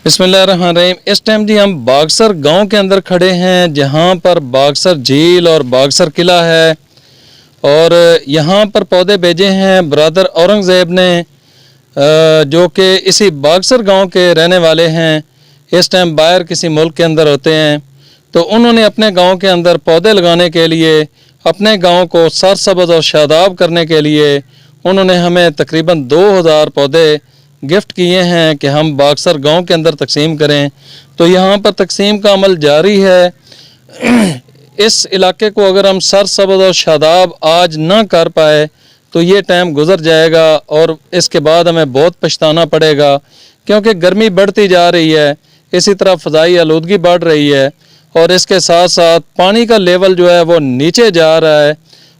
बिस्मिल्लाहिर्रहमानिर्रहीम। इस टाइम जी हम बागसर गांव के अंदर खड़े हैं, जहां पर बागसर झील और बागसर किला है। और यहां पर पौधे भेजे हैं ब्रदर औरंगज़ेब ने, जो कि इसी बागसर गांव के रहने वाले हैं। इस टाइम बाहर किसी मुल्क के अंदर होते हैं, तो उन्होंने अपने गांव के अंदर पौधे लगाने के लिए, अपने गांव को सरसब्ज़ और शादाब करने के लिए उन्होंने हमें तकरीबन 2000 पौधे गिफ्ट किए हैं कि हम बागसर गांव के अंदर तकसीम करें। तो यहाँ पर तकसीम का अमल जारी है। इस इलाके को अगर हम सरसब्ज़ और शादाब आज ना कर पाए तो ये टाइम गुज़र जाएगा और इसके बाद हमें बहुत पछताना पड़ेगा, क्योंकि गर्मी बढ़ती जा रही है, इसी तरह फ़ज़ाई आलूदगी बढ़ रही है और इसके साथ साथ पानी का लेवल जो है वो नीचे जा रहा है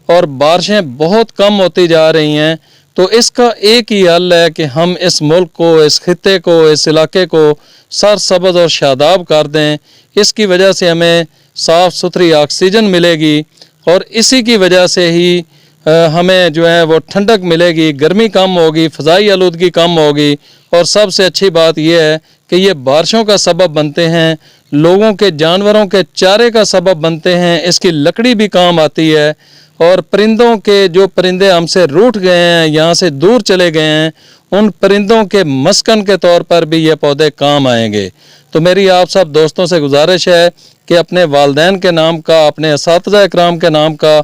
और बारिशें बहुत कम होती जा रही हैं। तो इसका एक ही हल है कि हम इस मुल्क को, इस खित्ते को, इस इलाके को सरसब्ज़ और शादाब कर दें। इसकी वजह से हमें साफ़ सुथरी ऑक्सीजन मिलेगी और इसी की वजह से ही हमें जो है वो ठंडक मिलेगी, गर्मी कम होगी, फ़ज़ाई आलूदगी कम होगी। और सबसे अच्छी बात यह है कि ये बारिशों का सबब बनते हैं, लोगों के, जानवरों के चारे का सबब बनते हैं, इसकी लकड़ी भी काम आती है। और परिंदों के, जो परिंदे हमसे रूठ गए हैं, यहाँ से दूर चले गए हैं, उन परिंदों के मस्कन के तौर पर भी ये पौधे काम आएंगे। तो मेरी आप सब दोस्तों से गुजारिश है कि अपने वालदैन के नाम का, अपने असातिज़ा इकराम के नाम का,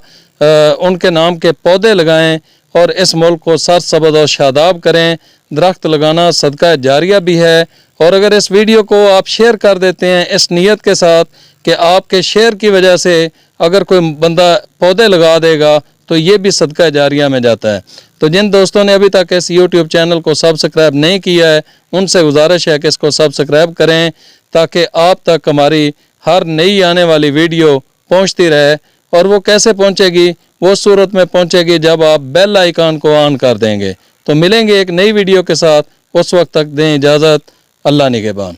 उनके नाम के पौधे लगाएं और इस मुल्क को सरसब्ज़ और शादाब करें। दरख्त लगाना सदका जारिया भी है। और अगर इस वीडियो को आप शेयर कर देते हैं इस नीयत के साथ कि आपके शेयर की वजह से अगर कोई बंदा पौधे लगा देगा तो ये भी सदका जारिया में जाता है। तो जिन दोस्तों ने अभी तक इस यूट्यूब चैनल को सब्सक्राइब नहीं किया है, उनसे गुजारिश है कि इसको सब्सक्राइब करें, ताकि आप तक हमारी हर नई आने वाली वीडियो पहुंचती रहे। और वो कैसे पहुंचेगी? वो सूरत में पहुंचेगी जब आप बेल आइकन को ऑन कर देंगे। तो मिलेंगे एक नई वीडियो के साथ, उस वक्त तक दें इजाज़त। अल्लाह निगहबान।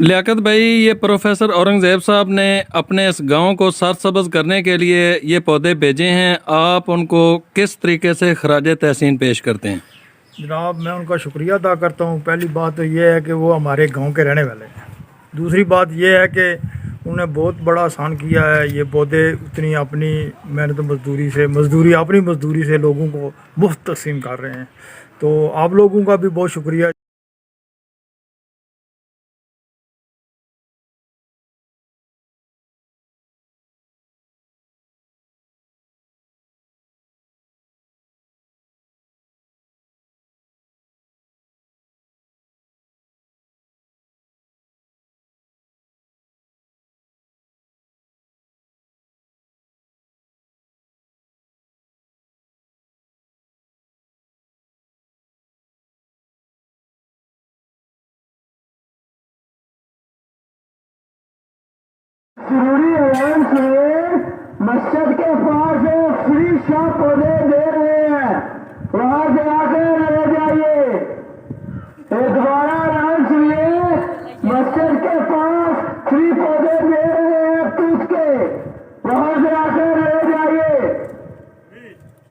लियाकत भाई, ये प्रोफेसर औरंगज़ेब साहब ने अपने इस गांव को सरसब्ज़ करने के लिए ये पौधे भेजे हैं, आप उनको किस तरीके से खराज तहसीन पेश करते हैं? जनाब, मैं उनका शुक्रिया अदा करता हूँ। पहली बात तो ये है कि वो हमारे गांव के रहने वाले हैं। दूसरी बात ये है कि उन्हें बहुत बड़ा आसान किया है। ये पौधे उतनी अपनी मेहनत अपनी मजदूरी से लोगों को मुफ्त तकसीम कर रहे हैं। तो आप लोगों का भी बहुत शुक्रिया। जरूरी है से मस्जिद के पास फ्री शॉप पौधे दे रहे